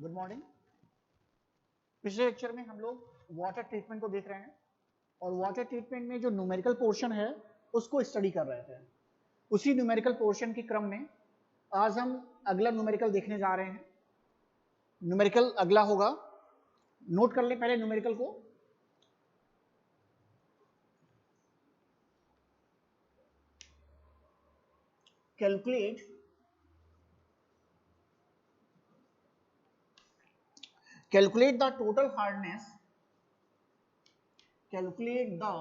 Good morning. पिछले lecture में हम लोग वाटर ट्रीटमेंट को देख रहे हैं और वाटर ट्रीटमेंट में जो न्यूमेरिकल पोर्शन है उसको स्टडी कर रहे थे। उसी न्यूमेरिकल पोर्शन के क्रम में आज हम अगला न्यूमेरिकल देखने जा रहे हैं। न्यूमेरिकल अगला होगा, नोट कर लें पहले न्यूमेरिकल को। Calculate the total hardness, calculate the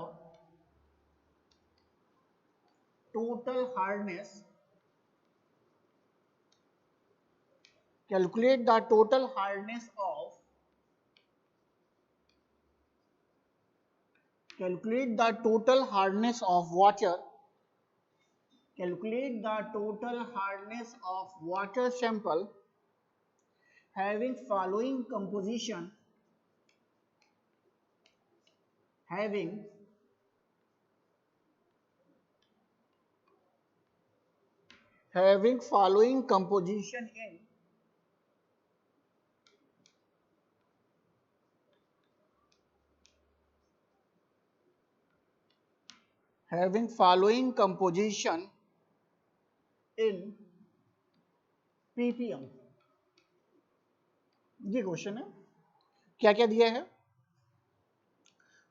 total hardness, calculate the total hardness of, calculate the total hardness of water, calculate the total hardness of water sample having following composition, having following composition in having following composition in ppm। ये question है, क्या क्या दिया है,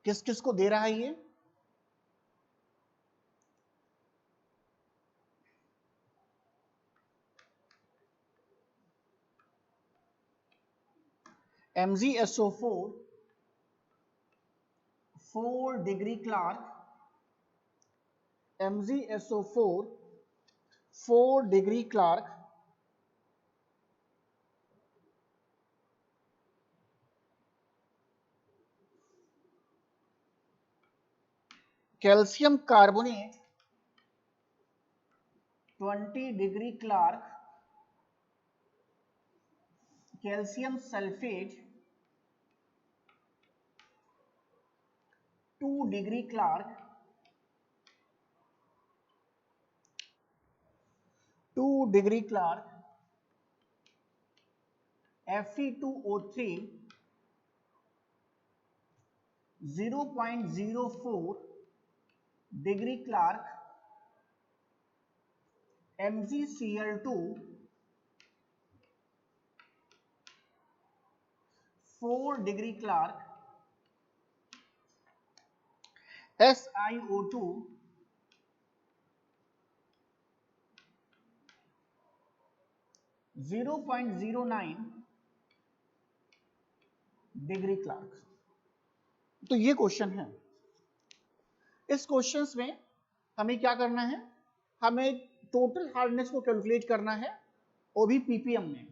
किस किस को दे रहा है ये। MgSO4 4 degree Clark, MgSO4 4 degree Clark calcium carbonate 20 degree Clark, calcium sulphate 2 degree Clark, 2 degree Clark, Fe2O3 0.04 degree Clark, MgCl2 4 degree Clark, SiO2 0.09 degree Clark. तो ये क्वेश्चन है। इस क्वेश्चंस में हमें क्या करना है, हमें टोटल हार्डनेस को कैलकुलेट करना है, वो भी पीपीएम में,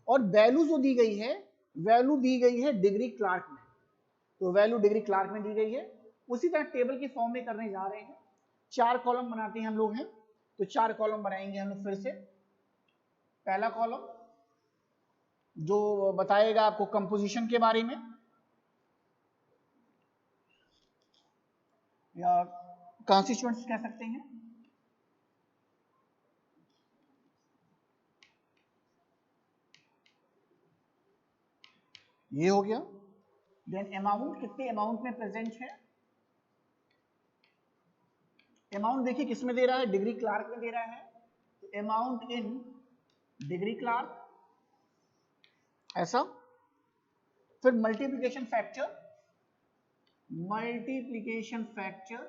और वैल्यू जो दी गई है, वैल्यू दी गई है डिग्री क्लार्क में। तो वैल्यू डिग्री क्लार्क में दी गई है, उसी तरह टेबल के फॉर्म में करने जा रहे हैं। 4 कॉलम बनाते हैं हम लोग हैं, तो 4 कॉलम बनाएंगे हम लोग फिर से। पहला कॉलम जो बताएगा आपको कंपोजिशन के बारे में या कॉन्स्टिट्यूएंट्स कह सकते हैं। ये हो गया। देन अमाउंट, कितने अमाउंट में प्रेजेंट है। अमाउंट देखिए किस में दे रहा है, डिग्री क्लार्क में दे रहा है, तो अमाउंट इन डिग्री क्लार्क, ऐसा। फिर multiplication factor, multiplication factor,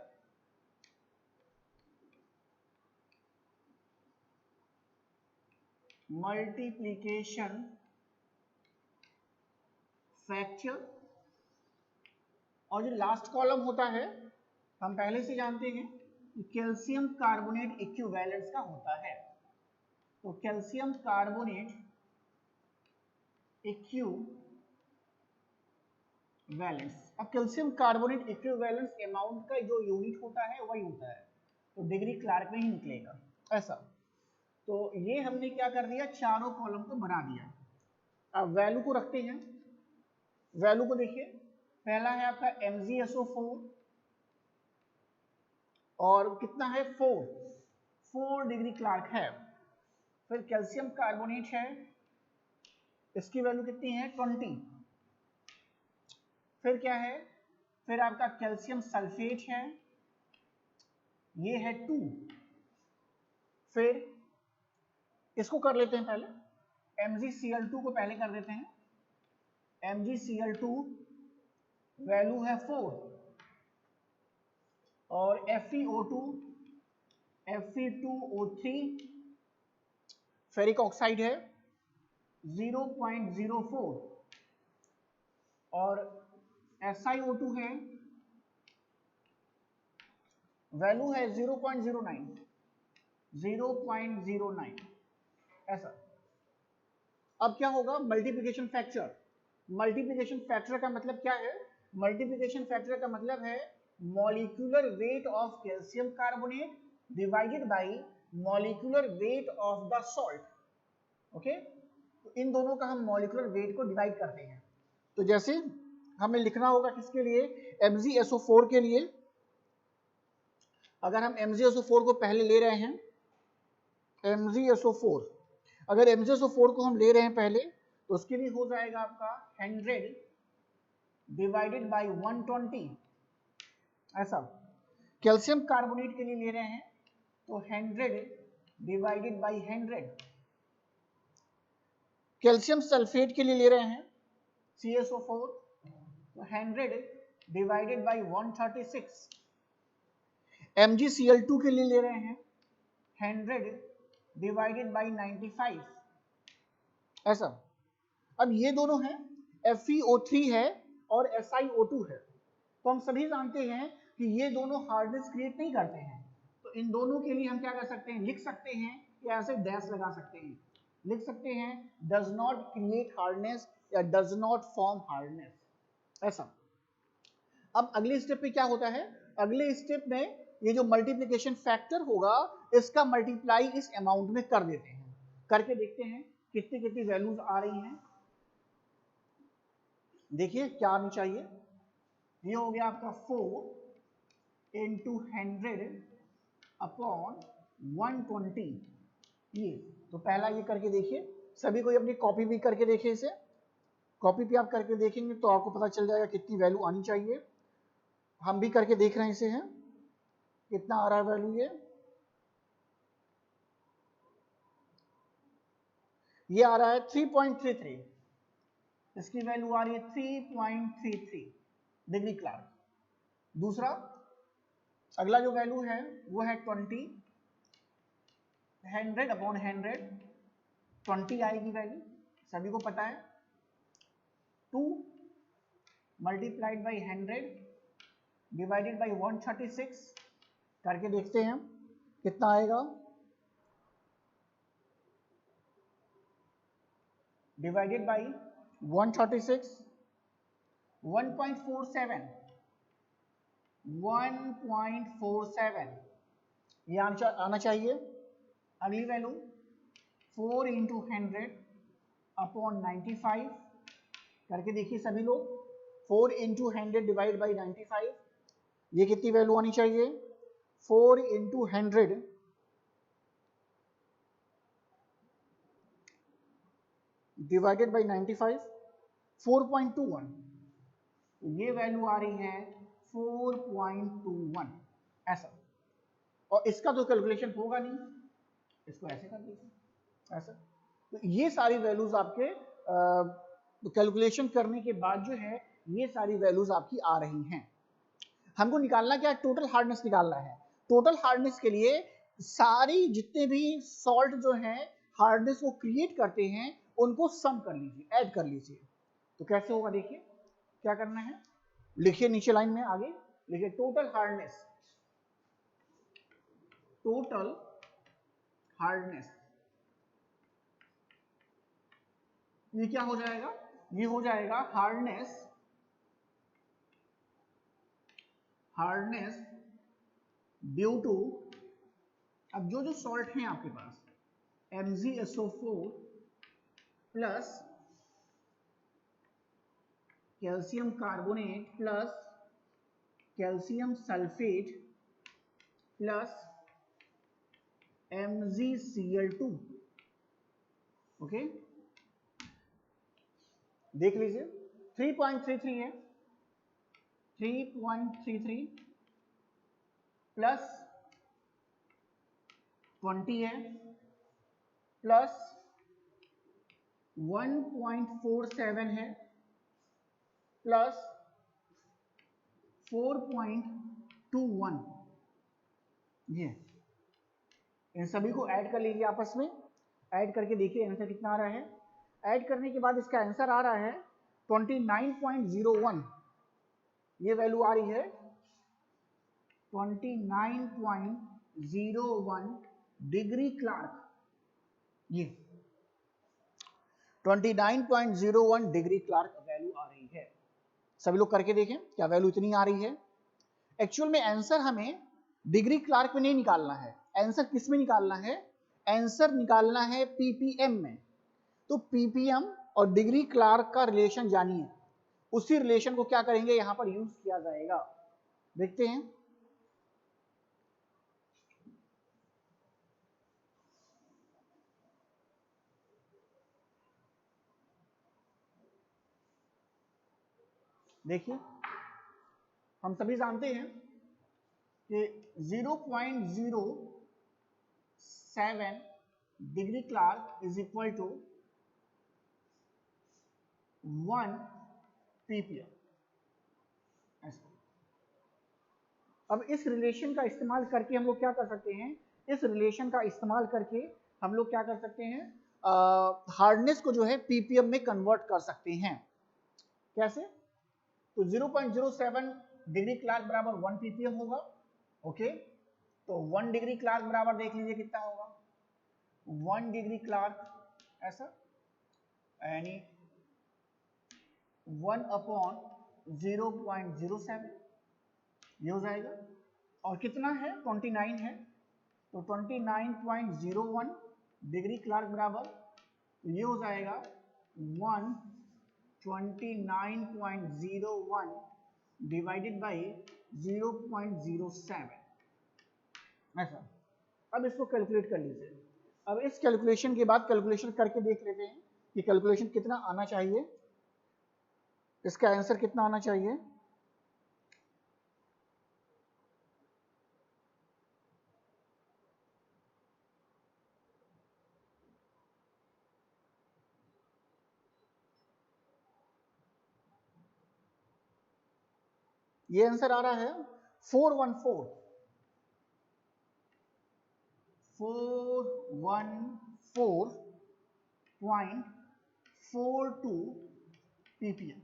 multiplication factor, और जो लास्ट कॉलम होता है हम पहले से जानते हैं कैल्शियम कार्बोनेट इक्विवेलेंस का होता है। तो कैल्शियम कार्बोनेट इक्विवेलेंस, अब कैल्शियम कार्बोनेट इक्विवेलेंस अमाउंट का जो यूनिट होता है वही होता है, तो डिग्री क्लार्क में ही निकलेगा, ऐसा। तो ये हमने क्या कर दिया, चारों कॉलम को बना दिया। अब वैल्यू को रखते हैं। वैल्यू को देखिए, पहला है आपका MgSO4 और कितना है 4 डिग्री क्लार्क है। फिर कैल्शियम कार्बोनेट है इसकी वैल्यू कितनी है 20। फिर क्या है, फिर आपका कैल्शियम सल्फेट है, ये है 2। फिर इसको कर लेते हैं पहले, MgCl2 को पहले कर देते हैं। MgCl2 वैल्यू है 4 और FeO2 Fe2O3 फेरिक ऑक्साइड है 0.04 और SiO2 है, वैल्यू है 0.09 ऐसा। अब क्या होगा, मल्टीप्लिकेशन फैक्टर। मल्टीप्लिकेशन फैक्टर का मतलब क्या है, मल्टीप्लिकेशन फैक्टर का मतलब है molecular weight of calcium carbonate divided by molecular weight of the salt. Okay, तो इन दोनों का हम मॉलिक्यूलर वेट को डिवाइड करते हैं। तो जैसे हमें लिखना होगा किसके लिए, MgSO4 के लिए। अगर हम MgSO4 को पहले ले रहे हैं, MgSO4 अगर MgSO4 को हम ले रहे हैं पहले, तो उसके लिए हो जाएगा आपका 100 डिवाइडेड बाय 120 ऐसा। कैल्शियम कार्बोनेट के लिए ले रहे हैं तो 100 डिवाइडेड बाय 100। कैल्शियम सल्फेट के लिए ले रहे हैं CSO4 तो 100 डिवाइडेड बाय 136। MgCl2 के लिए ले रहे हैं 100 डिवाइडेड बाय 95 ऐसा। अब ये दोनों हैं, FeO3 है और SiO2 है। तो हम सभी जानते हैं कि ये दोनों हार्डनेस क्रिएट नहीं करते हैं, तो इन दोनों के लिए हम क्या कर सकते हैं, लिख सकते हैं या ऐसे डैश लगा सकते हैं, लिख सकते हैं डज नॉट क्रिएट हार्डनेस या डज नॉट फॉर्म हार्डनेस ऐसा। अब अगले स्टेप पे क्या होता है, अगले स्टेप में ये जो मल्टीप्लिकेशन फैक्टर होगा इसका मल्टीप्लाई इस अमाउंट में कर देते हैं, करके देखते हैं कितनी कितनी वैल्यूज आ रही हैं। देखिए क्या आनी चाहिए, ये हो गया आपका 4 इंटू 100 अपॉन 120 ये। तो पहला ये करके देखिए, सभी कोई अपनी कॉपी भी करके देखिए, इसे कॉपी पे आप करके देखेंगे तो आपको पता चल जाएगा कितनी वैल्यू आनी चाहिए। हम भी करके देख रहे हैं इसे, हैं कितना आ रहा है वैल्यू। ये आ रहा है 3.33, इसकी वैल्यू आ रही है 3.33 डिग्री क्लार्क। दूसरा अगला जो वैल्यू है वो है 20, 100 अपॉन 100 20 आएगी वैल्यू, सभी को पता है। 2 मल्टीप्लाइड बाई 100 डिवाइडेड बाई 136 करके देखते हैं कितना आएगा, डिवाइडेड बाई 136 1.47 ये आना चाहिए। अगली वैल्यू 4 इंटू 100 अपॉन 95 करके देखिए सभी लोग, 4 इंटू 100 डिवाइड बाई 95 ये कितनी वैल्यू आनी चाहिए, 4 इंटू 100 डिवाइडेड बाई 95 4.21, ये वैल्यू आ रही है 4.21 ऐसा। और इसका तो कैलकुलेशन होगा नहीं, इसको ऐसे कर दीजिए ऐसा। तो ये सारी वैल्यूज आपके कैलकुलेशन करने के बाद जो है ये सारी वैल्यूज आपकी आ रही हैं। हमको निकालना क्या है, टोटल हार्डनेस निकालना है। टोटल हार्डनेस के लिए सारी जितने भी सॉल्ट जो हैं हार्डनेस को क्रिएट करते हैं उनको सम कर लीजिए, ऐड कर लीजिए। तो कैसे होगा देखिए, क्या करना है, लिखिए नीचे लाइन में आगे लिखिए टोटल हार्डनेस, टोटल हार्डनेस ये क्या हो जाएगा, ये हो जाएगा हार्डनेस ड्यू टू, अब जो जो सॉल्ट हैं आपके पास MgSO4 plus calcium carbonate plus calcium sulphate plus MgCl2 okay. देख लीजिए 3.33 है, 3.33 प्लस 20 है प्लस 1.47 है प्लस 4.21, ये इन सभी को ऐड कर लीजिए आपस में, ऐड करके देखिए आंसर कितना आ रहा है। ऐड करने के बाद इसका आंसर आ रहा है 29.01, ये वैल्यू आ रही है 29.01 डिग्री क्लार्क, ये 29.01 डिग्री क्लार्क वैल्यू आ रही है। सभी लोग करके देखें क्या वैल्यू इतनी आ रही है। एक्चुअल में आंसर हमें डिग्री क्लार्क में नहीं निकालना है, आंसर किस में निकालना है, आंसर निकालना है पीपीएम में। तो पीपीएम और डिग्री क्लार्क का रिलेशन जानिए, उसी रिलेशन को क्या करेंगे यहां पर यूज किया जाएगा, देखते हैं। देखिए हम सभी जानते हैं कि 0.07 degree Clark is equal to 1 ppm. अब इस रिलेशन का इस्तेमाल करके हम लोग क्या कर सकते हैं, इस रिलेशन का इस्तेमाल करके हम लोग क्या कर सकते हैं, हार्डनेस को जो है पीपीएम में कन्वर्ट कर सकते हैं। कैसे, तो 0.07 डिग्री क्लार्क बराबर 1 पीपीएम होगा। ओके, तो 1 डिग्री क्लार्क बराबर देख लीजिए कितना होगा, 1 डिग्री क्लार्क ऐसा, यानी 1/0.07 ये हो जाएगा। और कितना है, 29 है, तो 29.01 डिग्री क्लार्क बराबर, तो ये हो जाएगा 129.01 डिवाइडेड बाई 0.07 ऐसा। अब इसको कैलकुलेट कर लीजिए। अब इस कैलकुलेशन के बाद कैलकुलेशन करके देख लेते हैं कि कैलकुलेशन कितना आना चाहिए, इसका आंसर कितना आना चाहिए। ये आंसर आ रहा है 414.42 ppm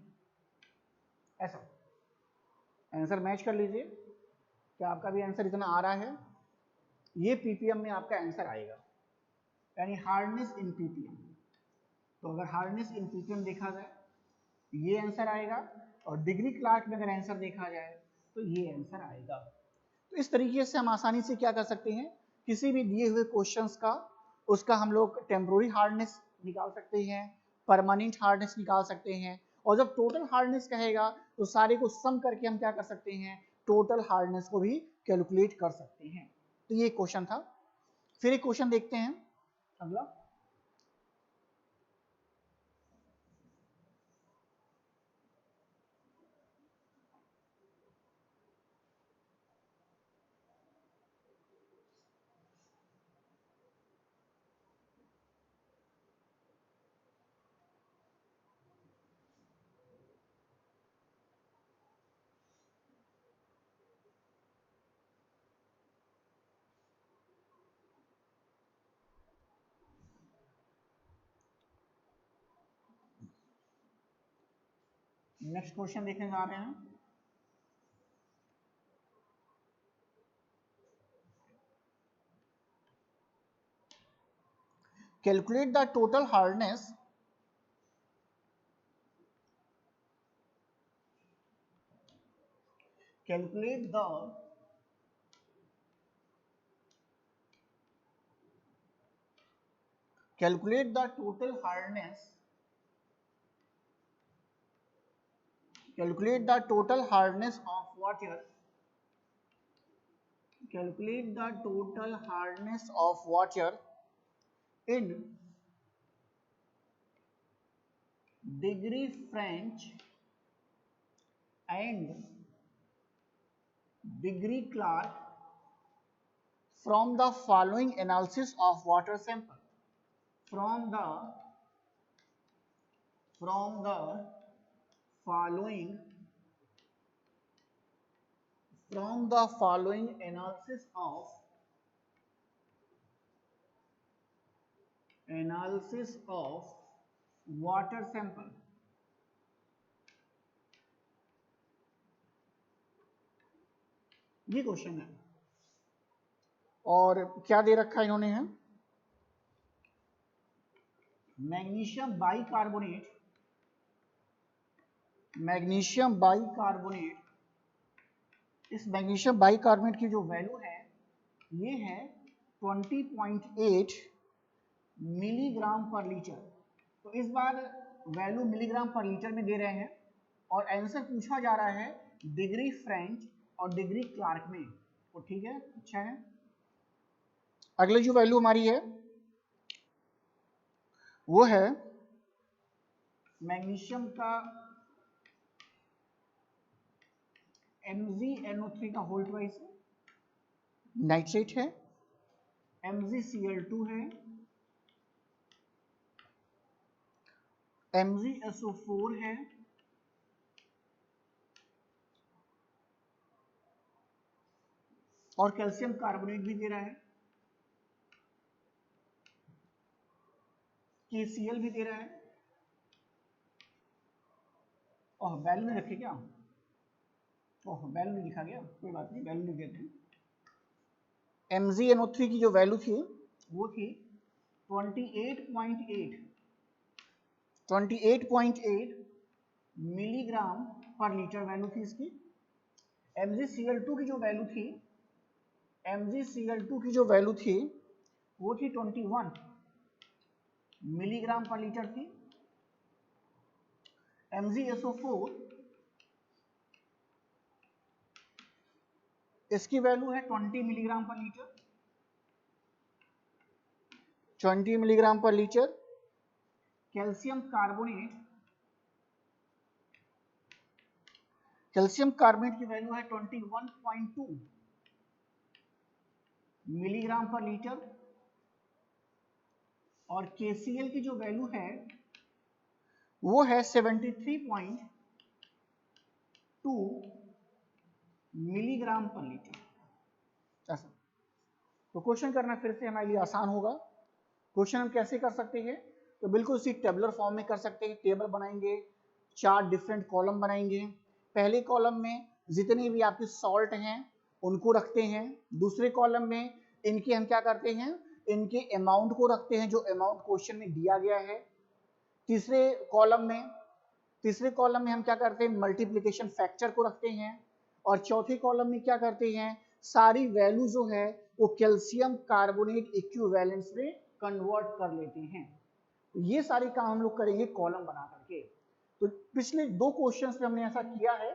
ऐसा। आंसर मैच कर लीजिए, क्या आपका भी आंसर इतना आ रहा है, ये पीपीएम में आपका आंसर आएगा, यानी हार्डनेस इन पीपीएम। तो अगर हार्डनेस इन पीपीएम देखा जाए ये आंसर आएगा, और डिग्री क्लार्क में अगर आंसर देखा जाए तो ये आंसर आएगा। तो इस तरीके से हम आसानी से क्या कर सकते हैं, किसी भी दिए हुए क्वेश्चंस का उसका हम लोग टेम्पोररी हार्डनेस निकाल सकते हैं, परमानेंट हार्डनेस निकाल सकते हैं, और जब टोटल हार्डनेस कहेगा तो सारे को सम करके हम क्या कर सकते हैं, टोटल हार्डनेस को भी कैलकुलेट कर सकते हैं। तो ये क्वेश्चन था। फिर एक क्वेश्चन देखते हैं अगला। नेक्स्ट क्वेश्चन देखने जा रहे हैं। Calculate the total hardness calculate the total hardness calculate the total hardness of water calculate the total hardness of water in degree French and degree Clark from the following analysis of water sample from the following analysis of water sample। ये question है और क्या दे रखा है इन्होंने है magnesium bicarbonate इस magnesium bicarbonate की जो वैल्यू है ये है 20.8 मिलीग्राम पर लीटर। तो इस बार वैल्यू मिलीग्राम पर लीटर में दे रहे हैं और आंसर पूछा जा रहा है डिग्री फ्रेंच और डिग्री क्लार्क में। तो ठीक है, अच्छा है। अगले जो वैल्यू हमारी है वो है मैग्नीशियम का MgNO3 का होल ट्वाइस है, नाइट्रेट है, MgCl2 है, MgSO4 है, और कैल्शियम कार्बोनेट भी दे रहा है, KCl भी दे रहा है। ओह वैल्यू नहीं रखे क्या? ओह वैल्यू नहीं लिखा गया, कोई बात नहीं, वैल्यू लिख देते हैं। MgNO3 की जो वैल्यू थी वो थी 28.8 मिलीग्राम पर लीटर वैल्यू थी इसकी। MgCl2 की जो वैल्यू थी वो थी 21 मिलीग्राम पर लीटर थी। MgSO4 इसकी वैल्यू है 20 milligram per litre, 20 milligram per litre. Calcium carbonate की वैल्यू है 21.2 मिलीग्राम पर लीटर और KCl की जो वैल्यू है वो है 73.2 मिलीग्राम पर लीटर। ऐसा तो क्वेश्चन करना फिर से हमारे लिए आसान होगा। क्वेश्चन हम कैसे कर सकते हैं? तो बिल्कुल उसी टेबुलर फॉर्म में कर सकते हैं। टेबल बनाएंगे, 4 डिफरेंट कॉलम बनाएंगे। पहले कॉलम में जितने भी आपके सॉल्ट हैं उनको रखते हैं, दूसरे कॉलम में इनके हम क्या करते हैं, इनके अमाउंट को रखते हैं जो अमाउंट क्वेश्चन में दिया गया है। तीसरे कॉलम में हम क्या करते हैं, मल्टीप्लिकेशन फैक्टर को रखते हैं। और चौथे कॉलम में क्या करते हैं, सारी वैल्यू जो है वो कैल्शियम कार्बोनेट इक्विवेलेंस में कन्वर्ट कर लेते हैं। तो ये सारे काम हम लोग करेंगे कॉलम बना करके। तो पिछले 2 क्वेश्चंस में हमने ऐसा किया है,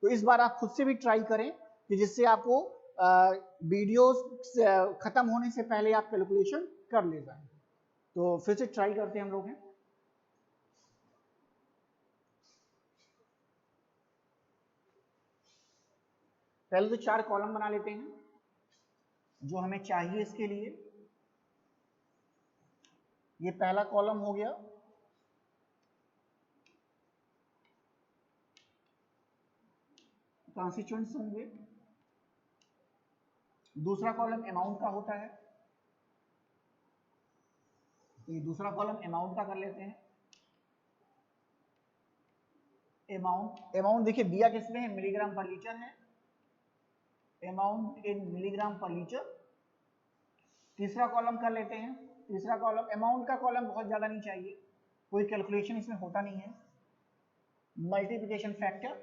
तो इस बार आप खुद से भी ट्राई करें कि जिससे आपको वीडियोस खत्म होने से पहले आप कैलकुलेशन कर ले जाएं। तो फिर से ट्राई करते हैं हम लोग हैं। पहले तो 4 कॉलम बना लेते हैं जो हमें चाहिए इसके लिए। ये पहला कॉलम हो गया, कॉन्स्टिट्यूएंट्स होंगे। दूसरा कॉलम अमाउंट का होता है, तो ये दूसरा कॉलम अमाउंट का कर लेते हैं। अमाउंट देखिए दिया किसमें है, मिलीग्राम पर लीटर है, amount in milligram per litre. तीसरा कॉलम कर लेते हैं। तीसरा कॉलम, अमाउंट का कॉलम बहुत ज्यादा नहीं चाहिए, कोई कैलकुलेशन इसमें होता नहीं है। मल्टीप्लिकेशन फैक्टर,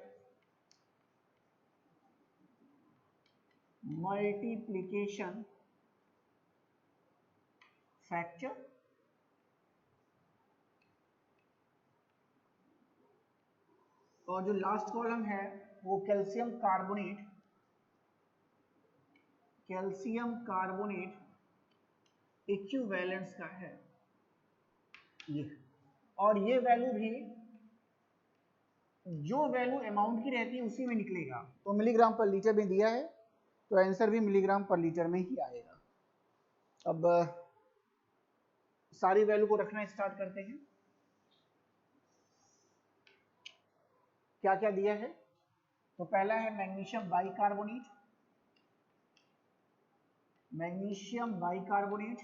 और जो लास्ट कॉलम है वो कैल्शियम कार्बोनेट इक्विवेलेंस का है ये। और ये वैल्यू भी जो वैल्यू अमाउंट की रहती है उसी में निकलेगा। तो मिलीग्राम पर लीटर में दिया है तो आंसर भी मिलीग्राम पर लीटर में ही आएगा। अब सारी वैल्यू को रखना स्टार्ट करते हैं। क्या क्या दिया है? तो पहला है मैग्नीशियम बाइकार्बोनेट, मैग्नीशियम बाइकार्बोनेट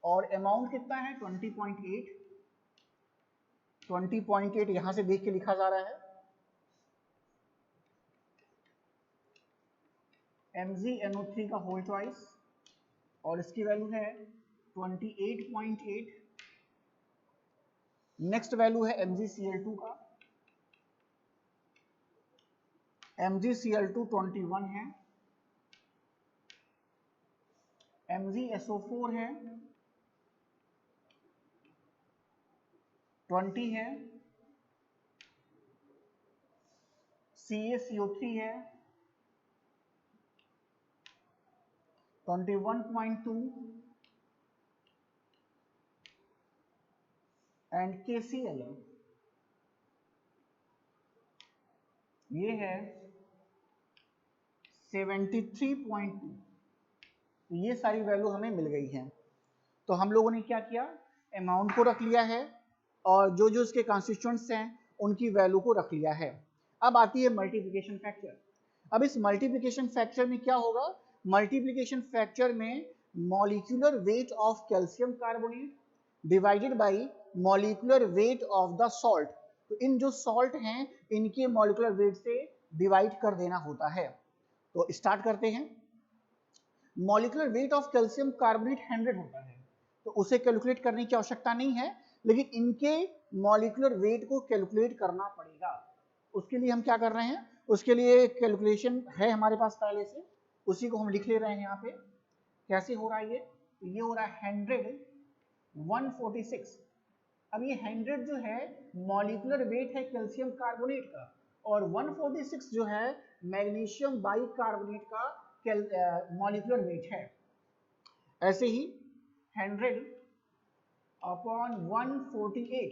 और अमाउंट कितना है 20.8, 20.8 यहां से देख के लिखा जा रहा है। MgNO3 का होल ट्वाइस और इसकी वैल्यू है 28.8। नेक्स्ट वैल्यू है MgCl2 का, MgCl2 21 है, MgSO4 है 20 है, CaCO3 है 21.2 एंड KCl ये है 73.2। ये सारी वैल्यू हमें मिल गई है। तो हम लोगों ने क्या किया, अमाउंट को रख लिया है और जो जो इसके कॉन्स्टिट्यूएंट्स हैं उनकी वैल्यू को रख लिया है। अब आती है मल्टीप्लिकेशन फैक्टर। अब इस मल्टीप्लिकेशन फैक्टर में क्या होगा, मल्टीप्लिकेशन फैक्टर में molecular weight of calcium carbonate divided by molecular weight of the salt. तो इन जो सॉल्ट हैं इनके मॉलिक्यूलर वेट से डिवाइड कर देना होता है। तो स्टार्ट करते हैं। Molecular weight of calcium carbonate 100 होता है तो उसे कैलकुलेट करने की आवश्यकता नहीं है, लेकिन इनके मॉलिक्यूलर वेट को कैलकुलेट करना पड़ेगा। उसके लिए हम क्या कर रहे हैं, उसके लिए कैलकुलेशन है हमारे पास पहले से, उसी को हम लिख ले रहे हैं यहाँ पे। कैसे हो रहा है ये हो रहा है 100 146। अब ये 100 जो है मॉलिक्यूलर वेट है कैल्शियम कार्बोनेट का और 146 जो है मैग्नीशियम बाइकार्बोनेट का मॉलिक्यूलर वेट है। ऐसे ही 100 अपॉन 148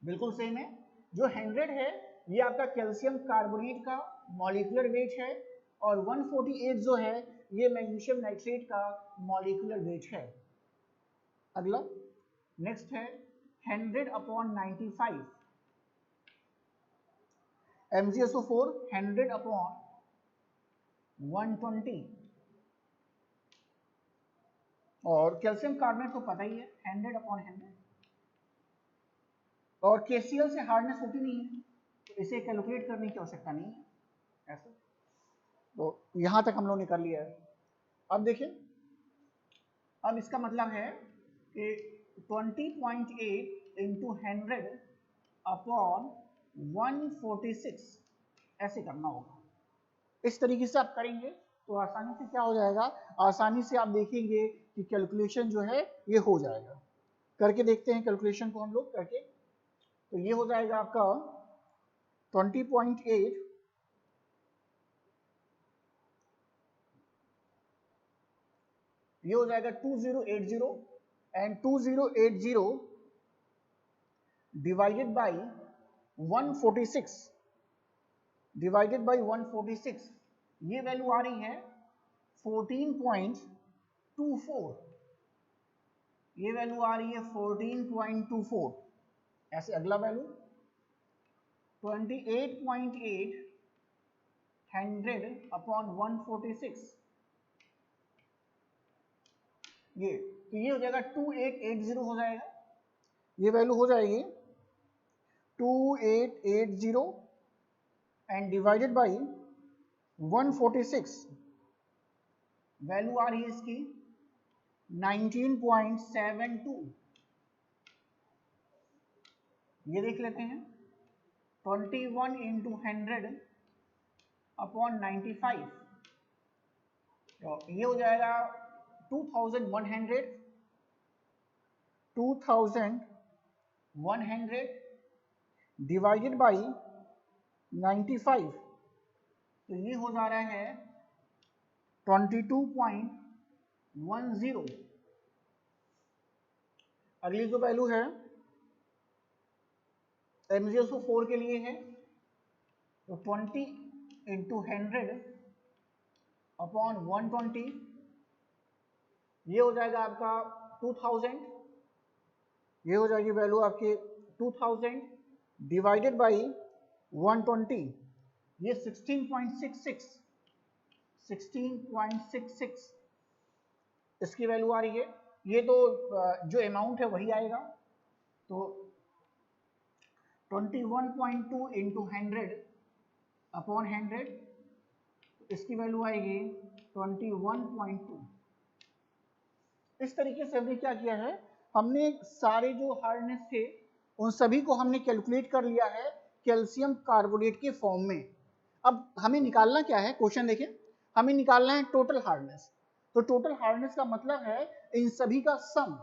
बिल्कुल सेम है। जो 100 है ये आपका कैल्शियम कार्बोनेट का मॉलिक्यूलर वेट है और 148 जो है ये मैग्नीशियम नाइट्रेट का मॉलिक्यूलर वेट है। अगला नेक्स्ट है 100 अपॉन 95 MgSO4 100 अपॉन 120 और कैल्शियम कार्बोनेट तो पता ही है 100 अपॉन 100 और KCl से हार्डनेस होती नहीं है तो इसे कैलकुलेट करने की आवश्यकता नहीं है। ऐसे तो यहां तक हम लोग ने कर लिया है। अब देखिए, अब इसका मतलब है कि 20.8 इंटू 100 अपॉन 146 ऐसे करना होगा। इस तरीके से आप करेंगे तो आसानी से क्या हो जाएगा, आसानी से आप देखेंगे कि कैलकुलेशन जो है ये हो जाएगा। करके देखते हैं कैलकुलेशन को हम लोग करके। तो ये हो जाएगा आपका 20.8 ये हो जाएगा 2080 and 2080 divided by 146 divided by 146 ये वैल्यू आ रही है 14.24। ये वैल्यू आ रही है 14.24। ऐसे अगला वैल्यू 28.8 100 अपॉन 146 ये तो ये हो जाएगा 2880 हो जाएगा। ये वैल्यू हो जाएगी 2880 एंड डिवाइडेड बाय 146 वैल्यू आ रही है इसकी 19.72। ये देख लेते हैं 21 इंटू 100 अपॉन 95 तो ये हो जाएगा 2100 डिवाइडेड बाई 95 तो ये हो जा रहा है 22.10। अगली जो वैल्यू है M04 के लिए है तो 20 इंटू 100 अपॉन 120, ये हो जाएगा आपका 2000, ये हो जाएगी वैल्यू आपकी 2000 डिवाइडेड बाई 120, ये 16.66 इसकी वैल्यू आ रही है। ये तो जो अमाउंट है वही आएगा, तो 21.2 इंटू 100 अपॉन 100, इसकी वैल्यू आएगी 21.2। इस तरीके से हमने क्या किया है, हमने सारे जो हार्डनेस थे उन सभी को हमने कैलकुलेट कर लिया है कैल्शियम कार्बोनेट के फॉर्म में। अब हमें निकालना क्या है, क्वेश्चन देखें, हमें निकालना है टोटल हार्डनेस। तो टोटल हार्डनेस का मतलब है इन सभी का सम,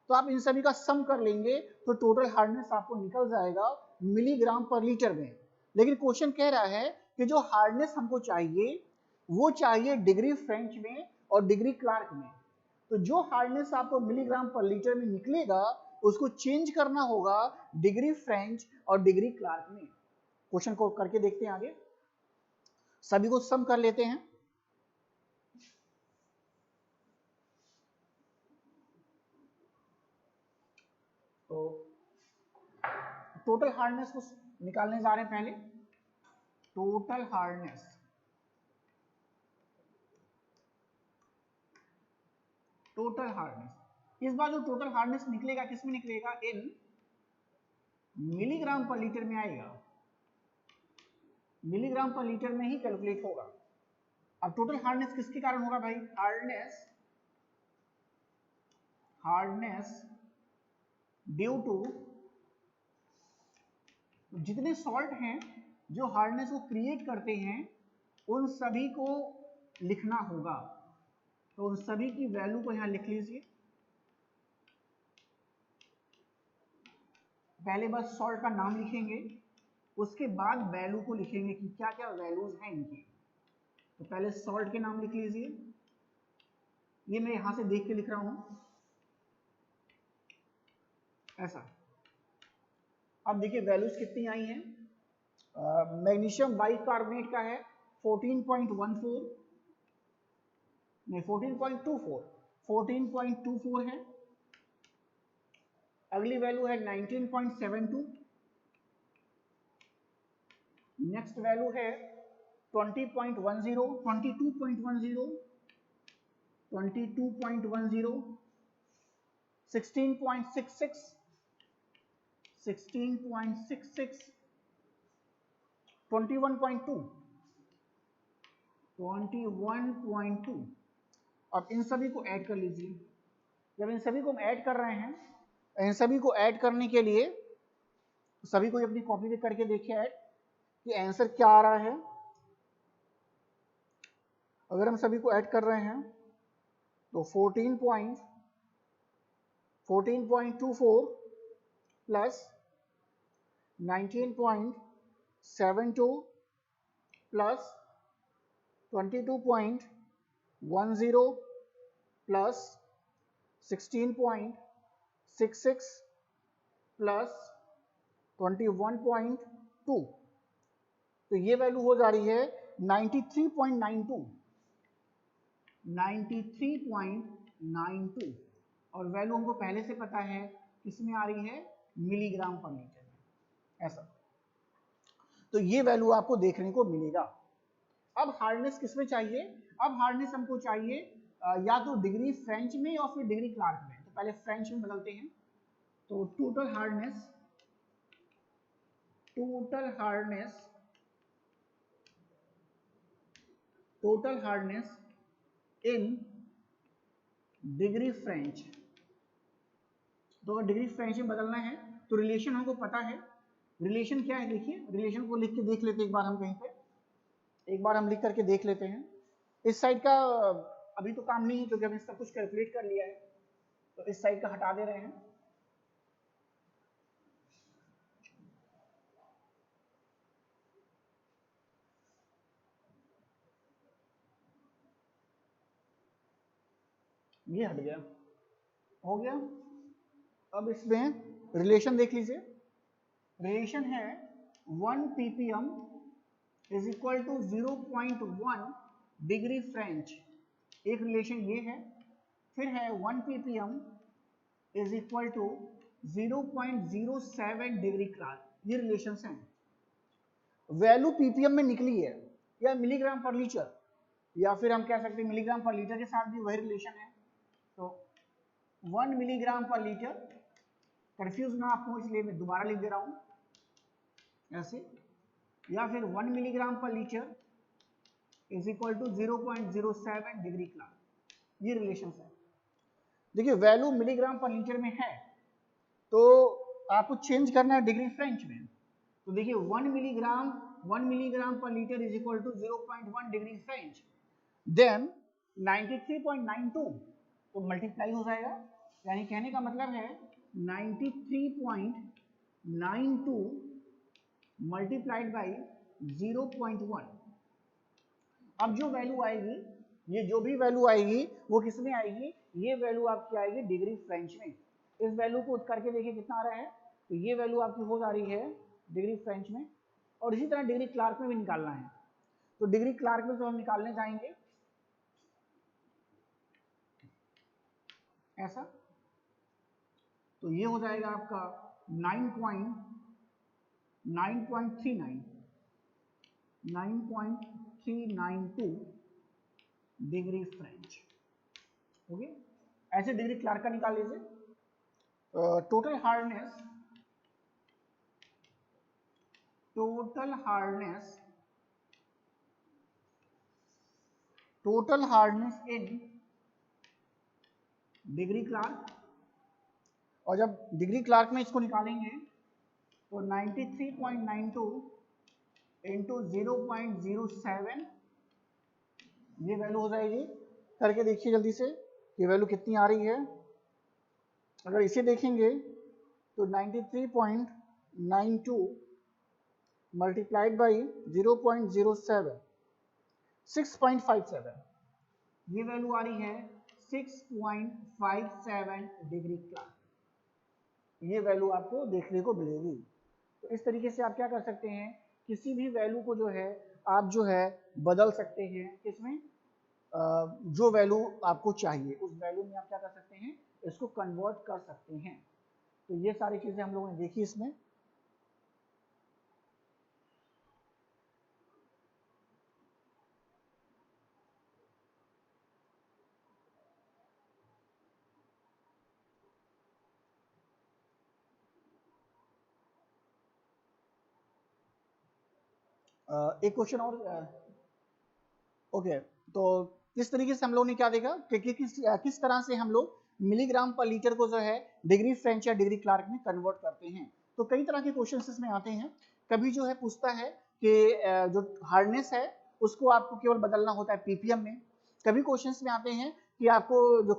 तो आप इन सभी का सम कर लेंगे तो टोटल हार्डनेस आपको निकल जाएगा मिलीग्राम पर लीटर में। लेकिन क्वेश्चन कह रहा है कि जो हार्डनेस हमको चाहिए वो चाहिए डिग्री फ्रेंच में और डिग्री क्लार्क में। तो जो हार्डनेस आपको मिलीग्राम पर लीटर में निकलेगा उसको चेंज करना होगा डिग्री फ्रेंच और डिग्री क्लार्क में। क्वेश्चन को करके देखते हैं आगे, सभी को सम कर लेते हैं। तो टोटल हार्डनेस को निकालने जा रहे हैं पहले। टोटल हार्डनेस, टोटल हार्डनेस, इस बार जो टोटल हार्डनेस निकलेगा किस में निकलेगा, इन मिलीग्राम पर लीटर में आएगा, मिलीग्राम पर लीटर में ही कैलकुलेट होगा। अब टोटल हार्डनेस किसके कारण होगा भाई, हार्डनेस ड्यू टू जितने सॉल्ट हैं जो हार्डनेस को क्रिएट करते हैं उन सभी को लिखना होगा। तो उन सभी की वैल्यू को यहां लिख लीजिए। पहले बस सॉल्ट का नाम लिखेंगे, उसके बाद वैल्यू को लिखेंगे कि क्या क्या वैल्यूज हैं इनकी। तो पहले सॉल्ट के नाम लिख लीजिए, ये मैं यहां से देख के लिख रहा हूं ऐसा। अब देखिए वैल्यूज कितनी आई हैं। मैग्नीशियम बाइकार्बोनेट का है 14.14, नहीं 14.24 है। अगली वैल्यू है 19.72, नेक्स्ट वैल्यू है 22.10, 16.66, 21.2। अब इन सभी को ऐड कर लीजिए। जब इन सभी को हम ऐड कर रहे हैं, इन सभी को ऐड करने के लिए सभी को अपनी कॉपी पे करके देखिए ऐड कि आंसर क्या आ रहा है। अगर हम सभी को ऐड कर रहे हैं तो 14.24 प्लस 19.72 प्लस 22.10 प्लस 16.66 प्लस 21.2, तो ये वैल्यू हो जा रही है 93.92 और वैल्यू हमको पहले से पता है किसमें आ रही है, मिलीग्राम पर लीटर में ऐसा। तो ये वैल्यू आपको देखने को मिलेगा। अब हार्डनेस किसमें चाहिए, अब हार्डनेस हमको चाहिए या तो डिग्री फ्रेंच में या फिर डिग्री क्लार्क में। तो पहले फ्रेंच में बदलते हैं। तो total hardness in degree French. तो अगर डिग्री फ्रेंच में बदलना है तो रिलेशन हमको पता है। रिलेशन क्या है, देखिए रिलेशन को लिख के देख लेते हैं एक बार हम कहीं पे, एक बार हम लिख करके देख लेते हैं। इस साइड का अभी तो काम नहीं है क्योंकि हमने सब कुछ कैलकुलेट कर लिया है, तो इस साइड का हटा दे रहे हैं। ये हट गया, हो गया। अब इसमें रिलेशन देख लीजिए। रिलेशन है 1 ppm is equal to 0.1 degree French, एक रिलेशन ये है। फिर है 1 ppm is equal to 0.07 degree Clark, ये रिलेशन हैं। वैल्यू पीपीएम में निकली है या मिलीग्राम पर लीटर, या फिर हम कह सकते हैं मिलीग्राम पर लीटर के साथ भी वही रिलेशन है। तो 1 मिलीग्राम पर लीटर, कंफ्यूज ना आपको इसलिए मैं दोबारा लिख दे रहा हूं ऐसे, या फिर 1 milligram per litre is equal to 0.07 degree Clark, ये रिलेशन है। देखिए वैल्यू मिलीग्राम पर लीटर में है तो आपको चेंज करना है डिग्री फ्रेंच में। तो देखिए 1 milligram per litre is equal to 0.1 degree French, then 93.92 तो मल्टीप्लाई हो जाएगा, यानी कहने का मतलब है 93.92 मल्टीप्लाइड बाई 0.1। अब जो वैल्यू आएगी, ये जो भी वैल्यू आएगी वो किस में आएगी, ये वैल्यू आपकी आएगी डिग्री फ्रेंच में। इस वैल्यू को करके देखिए कितना आ रहा है, तो ये वैल्यू आपकी हो जा रही है डिग्री फ्रेंच में, और इसी तरह डिग्री क्लार्क में भी निकालना है। तो डिग्री क्लार्क में तो हम निकालने जाएंगे ऐसा, तो ये हो जाएगा आपका 9.392 डिग्री फ्रेंच। ओके, ऐसे डिग्री क्लार्क का निकाल लीजिए। Total hardness in degree Clark, और जब डिग्री क्लार्क में इसको निकालेंगे तो 93.92 इंटू 0.07 ये वैल्यू हो जाएगी। करके देखिए जल्दी से ये वैल्यू कितनी आ रही है। अगर इसे देखेंगे तो 93.92 मल्टीप्लाइड बाई 0.07 6.57, ये वैल्यू आ रही है 6.57 डिग्री क्लार्क, ये वैल्यू आपको देखने को मिलेगी। तो इस तरीके से आप क्या कर सकते हैं, किसी भी वैल्यू को जो है आप जो है बदल सकते हैं, किसमें जो वैल्यू आपको चाहिए उस वैल्यू में आप क्या कर सकते हैं, इसको कन्वर्ट कर सकते हैं। तो ये सारी चीजें हम लोगों ने देखी इसमें। एक क्वेश्चन और, ओके, तो किस तरीके से हम लोग ने क्या देखा कि किस तरह से हम लोग मिलीग्राम पर लीटर को जो है डिग्री फ्रेंच या डिग्री क्लार्क में कन्वर्ट करते हैं। तो कई तरह के क्वेश्चन इसमें आते हैं। कभी जो है पूछता है कि जो हार्डनेस है उसको आपको केवल बदलना होता है पीपीएम में। कभी क्वेश्चंस में आते हैं कि आपको जो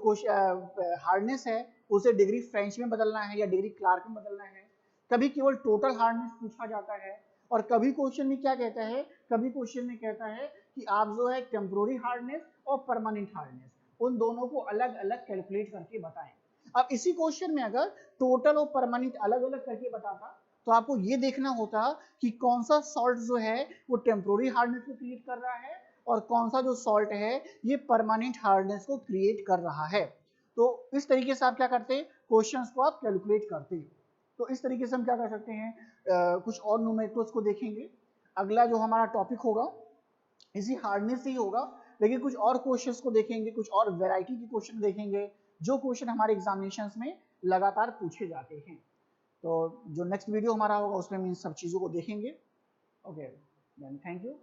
हार्डनेस है उसे डिग्री फ्रेंच में बदलना है या डिग्री क्लार्क में बदलना है। कभी केवल टोटल हार्डनेस पूछा जाता है, और कभी क्वेश्चन में क्या कहता है, कभी क्वेश्चन में कहता है कि आप जो है टेम्पोररी हार्डनेस और परमानेंट हार्डनेस उन दोनों को अलग अलग कैलकुलेट करके बताएं। अब इसी क्वेश्चन में अगर टोटल और परमानेंट अलग अलग करके बताता तो आपको ये देखना होता कि कौन सा सॉल्ट जो है वो टेम्पोररी हार्डनेस को क्रिएट कर रहा है और कौन सा जो सॉल्ट है ये परमानेंट हार्डनेस को क्रिएट कर रहा है। तो इस तरीके से आप क्या करते हैं, क्वेश्चंस को आप कैलकुलेट करते हैं। तो इस तरीके से हम क्या कर सकते हैं, कुछ और न्यूमेरिकल्स को देखेंगे। अगला जो हमारा टॉपिक होगा इसी हार्डनेस ही होगा, लेकिन कुछ और क्वेश्चंस को देखेंगे, कुछ और वैरायटी के क्वेश्चन देखेंगे जो क्वेश्चन हमारे एग्जामिनेशंस में लगातार पूछे जाते हैं। तो जो नेक्स्ट वीडियो हमारा होगा उसमें हम इन सब चीज़ों को देखेंगे। Okay, then thank you.